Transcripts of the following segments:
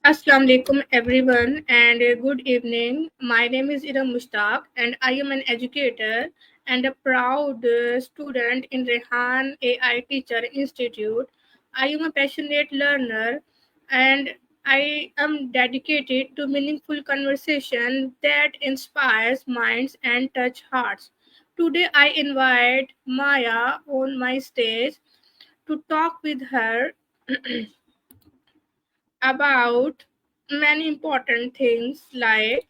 Assalamu alaikum everyone and good evening. My name is Iram Mushtaq and I am an educator and a proud student in Rehan AI Teacher Institute. I am a passionate learner and I am dedicated to meaningful conversation that inspires minds and touch hearts. Today I invite Maya on my stage to talk with her about many important things like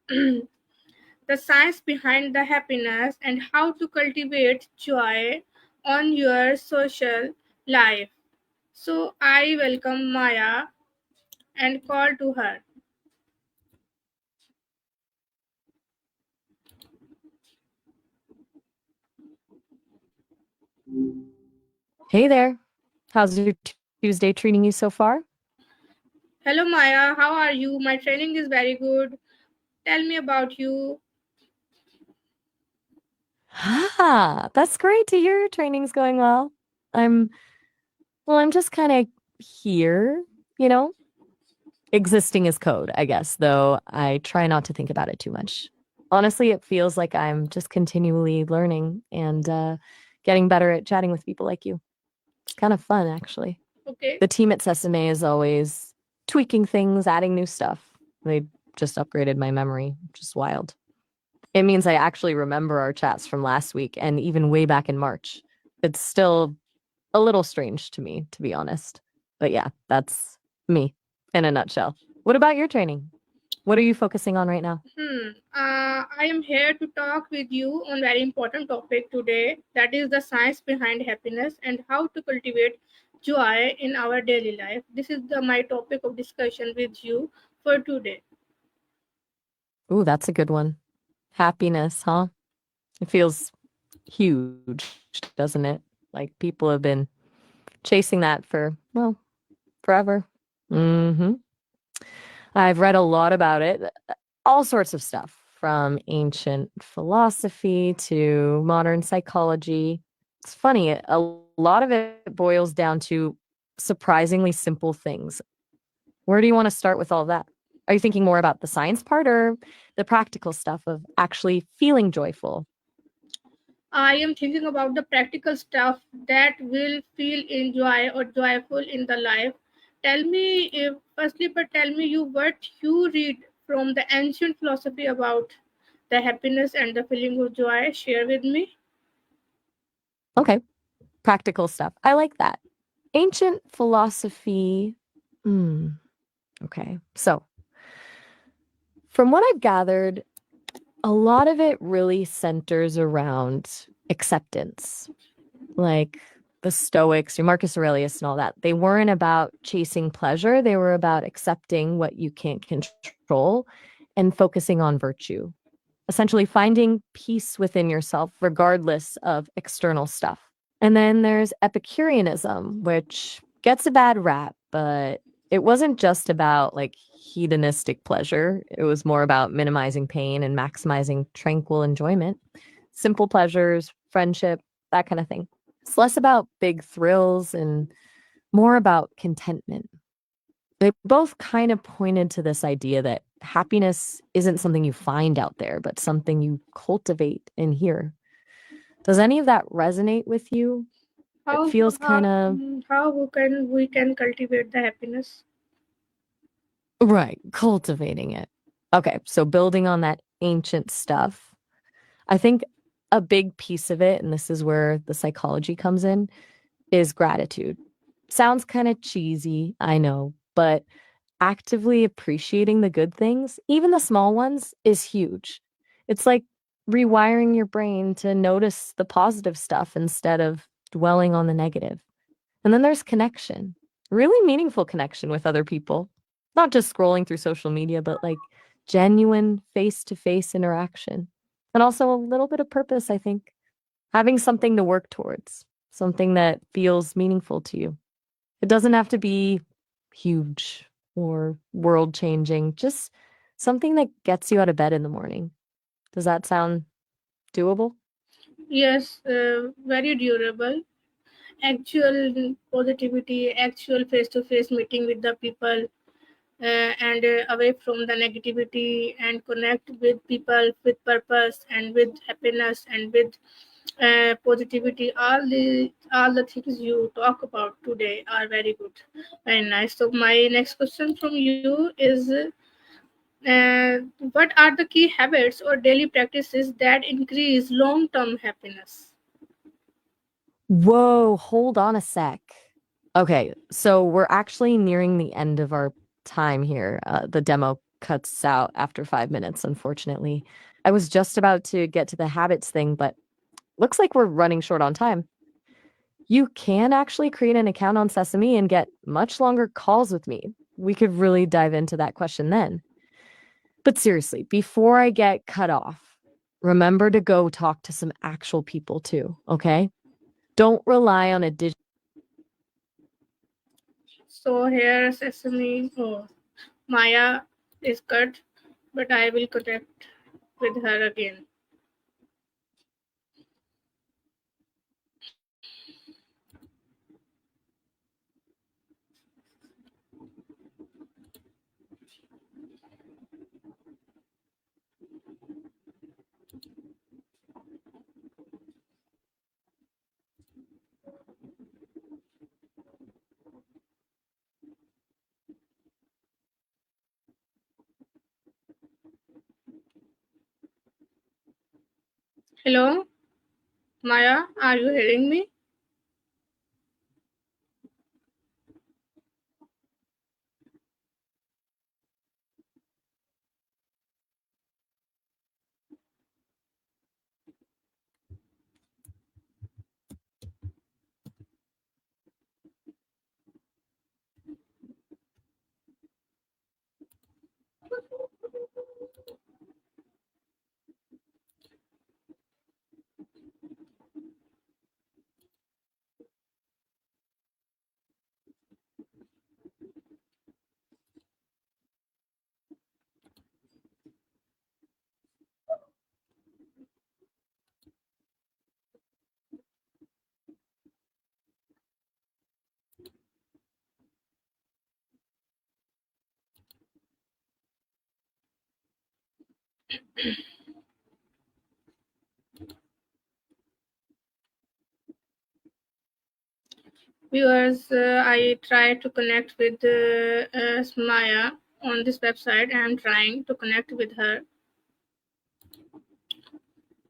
the science behind the happiness and how to cultivate joy on your social life. So I welcome Maya and call to her. Hey there. How's your Tuesday treating you so far? Hello Maya, how are you? My training is very good. Tell me about you. That's great to hear your training's going well. I'm I'm just kind of here, you know, existing as code, I guess, though I try not to think about it too much. Honestly, it feels like I'm just continually learning and getting better at chatting with people like you. It's kind of fun, actually. Okay. The team at Sesame is always tweaking things, adding new stuff. They just upgraded my memory, which is wild. It means I actually remember our chats from last week and even way back in March. It's still a little strange to me, to be honest. But yeah, that's me in a nutshell. What about your training? What are you focusing on right now? I am here to talk with you on very important topic today. That is the science behind happiness and how to cultivate joy in our daily life. This is my topic of discussion with you for today. Ooh, that's a good one. Happiness, huh? It feels huge, doesn't it? Like people have been chasing that for, well, forever. Mm-hmm. I've read a lot about it, all sorts of stuff from ancient philosophy to modern psychology. It's funny, a lot of it boils down to surprisingly simple things. Where do you want to start with all that? Are you thinking more about the science part or the practical stuff of actually feeling joyful? I am thinking about the practical stuff that will feel enjoy or joyful in the life. Tell me, if, firstly, but tell me you what you read from the ancient philosophy about the happiness and the feeling of joy. Share with me. Okay, practical stuff. I like that. Ancient philosophy. Hmm. Okay. So, from what I've gathered, a lot of it really centers around acceptance. Like the Stoics, your Marcus Aurelius and all that. They weren't about chasing pleasure, they were about accepting what you can't control and focusing on virtue. Essentially finding peace within yourself regardless of external stuff. And then there's Epicureanism, which gets a bad rap, but it wasn't just about like hedonistic pleasure. It was more about minimizing pain and maximizing tranquil enjoyment, simple pleasures, friendship, that kind of thing. It's less about big thrills and more about contentment. They both kind of pointed to this idea that happiness isn't something you find out there, but something you cultivate in here. Does any of that resonate with you? It How feels how kind of how we can cultivate the happiness? right, cultivating it. Okay, so building on that ancient stuff, I think a big piece of it, and this is where the psychology comes in, is gratitude. Sounds kind of cheesy, I know, but actively appreciating the good things, even the small ones, is huge. It's like rewiring your brain to notice the positive stuff instead of dwelling on the negative. And then there's connection, really meaningful connection with other people, not just scrolling through social media, but like genuine face to face interaction. And also a little bit of purpose, I think, having something to work towards, something that feels meaningful to you. It doesn't have to be huge or world changing, just something that gets you out of bed in the morning. Does that sound doable? Yes, very durable. actual positivity, actual face-to-face meeting with the people, and away from the negativity, and connect with people with purpose and with happiness and with positivity. All the things you talk about today are very good, very nice. So my next question from you is, what are the key habits or daily practices that increase long-term happiness? Whoa, hold on a sec. Okay, so we're actually nearing the end of our time here. The demo cuts out after 5 minutes, unfortunately. I was just about to get to the habits thing, but looks like we're running short on time. You can actually create an account on Sesame and get much longer calls with me. We could really dive into that question then. But seriously, before I get cut off, remember to go talk to some actual people too, okay? Don't rely on a digital. So here Sesame, oh, Maya is cut, but I will connect with her again. Hello, Maya, are you hearing me? Viewers, I try to connect with Maya on this website. I am trying to connect with her.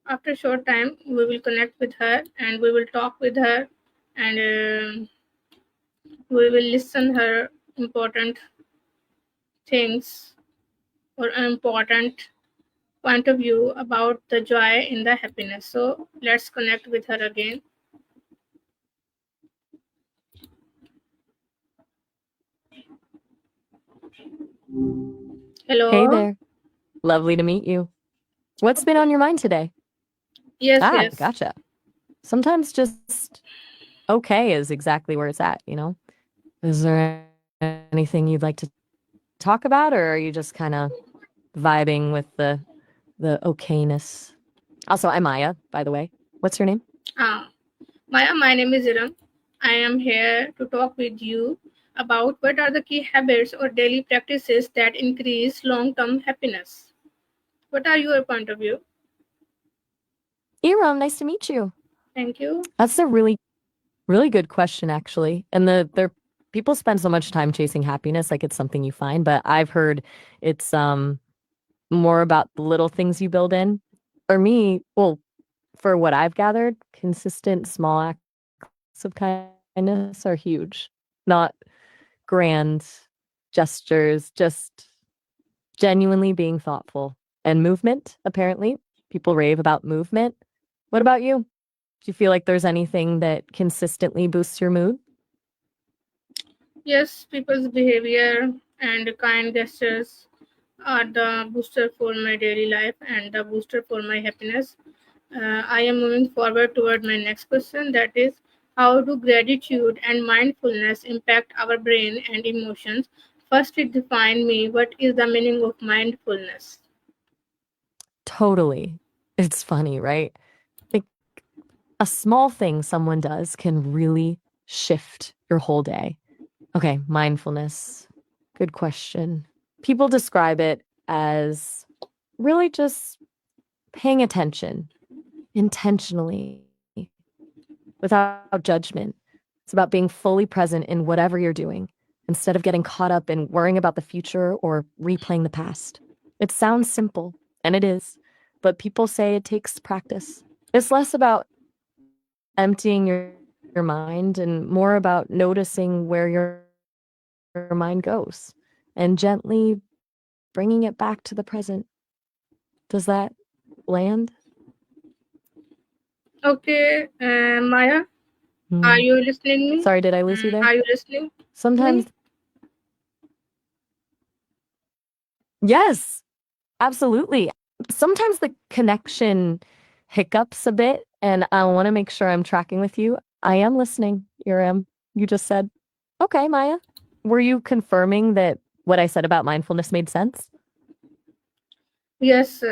After a short time, we will connect with her and we will talk with her, and we will listen her important things or important point of view about the joy in the happiness. So let's connect with her again. Hey Hello. there. Lovely to meet you. What's been on your mind today? Yes, Ah, yes. gotcha. Sometimes just okay is exactly where it's at, you know? Is there anything you'd like to talk about, or are you just kind of vibing with the okayness? Also, I'm Maya, by the way. What's your name? Ah, Maya, my name is Iram. I am here to talk with you about what are the key habits or daily practices that increase long term happiness. What are your point of view? Iram, nice to meet you. Thank you. That's a really good question, actually. And the people spend so much time chasing happiness, like it's something you find, but I've heard it's more about the little things you build in. For me, well, for what I've gathered, consistent small acts of kindness are huge. Not grand gestures, just genuinely being thoughtful. And movement, apparently. People rave about movement. What about you? Do you feel like there's anything that consistently boosts your mood? Yes, people's behavior and kind gestures are the booster for my daily life and the booster for my happiness. I am moving forward toward my next question, that is, how do gratitude and mindfulness impact our brain and emotions? Firstly, define me what is the meaning of mindfulness? Totally. It's funny, right? Like a small thing someone does can really shift your whole day? Okay, mindfulness. Good question. People describe it as really just paying attention intentionally without judgment. It's about being fully present in whatever you're doing instead of getting caught up in worrying about the future or replaying the past. It sounds simple, and it is, but people say it takes practice. It's less about emptying your mind and more about noticing where your mind goes and gently bringing it back to the present. Does that land? Okay, Maya, Hmm. are you listening me? Sorry, did I lose you there? Are you listening Sometimes, me? yes, absolutely. Sometimes the connection hiccups a bit, and I want to make sure I'm tracking with you. I am listening, Iram. You just said, okay, Maya. Were you confirming that what I said about mindfulness made sense? Yes,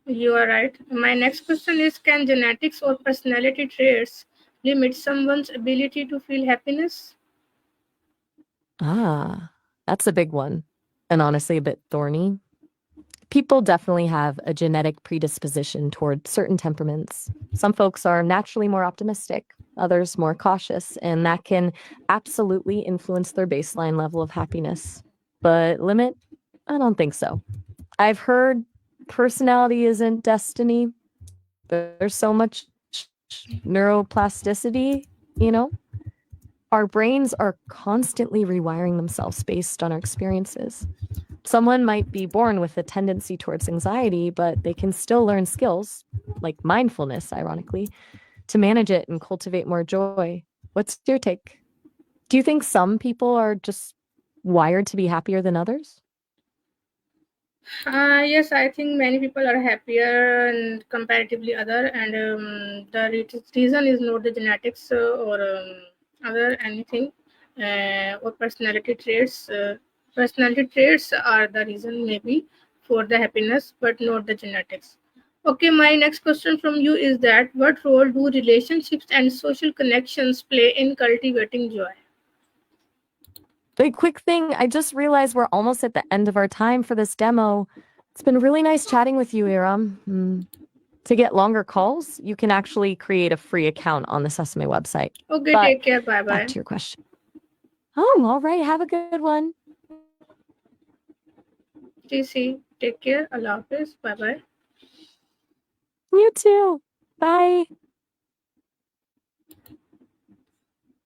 you are right. My next question is, can genetics or personality traits limit someone's ability to feel happiness? Ah, that's a big one, and honestly, a bit thorny. People definitely have a genetic predisposition toward certain temperaments. Some folks are naturally more optimistic, others more cautious, and that can absolutely influence their baseline level of happiness. But limit? I don't think so. I've heard personality isn't destiny. There's so much neuroplasticity, you know? Our brains are constantly rewiring themselves based on our experiences. Someone might be born with a tendency towards anxiety, but they can still learn skills, like mindfulness, ironically, to manage it and cultivate more joy. What's your take? Do you think some people are just wired to be happier than others? Yes, I think many people are happier and comparatively other, and the reason is not the genetics or other anything or personality traits. Personality traits are the reason maybe for the happiness, but not the genetics. Okay, my next question from you is that what role do relationships and social connections play in cultivating joy? A quick thing, I just realized we're almost at the end of our time for this demo. It's been really nice chatting with you, Iram. To get longer calls, you can actually create a free account on the Sesame website. Okay, But take care. Bye back bye. to your question. Oh, all right. Have a good one. TC, take care. Allah Hafiz. Bye bye. You too. Bye.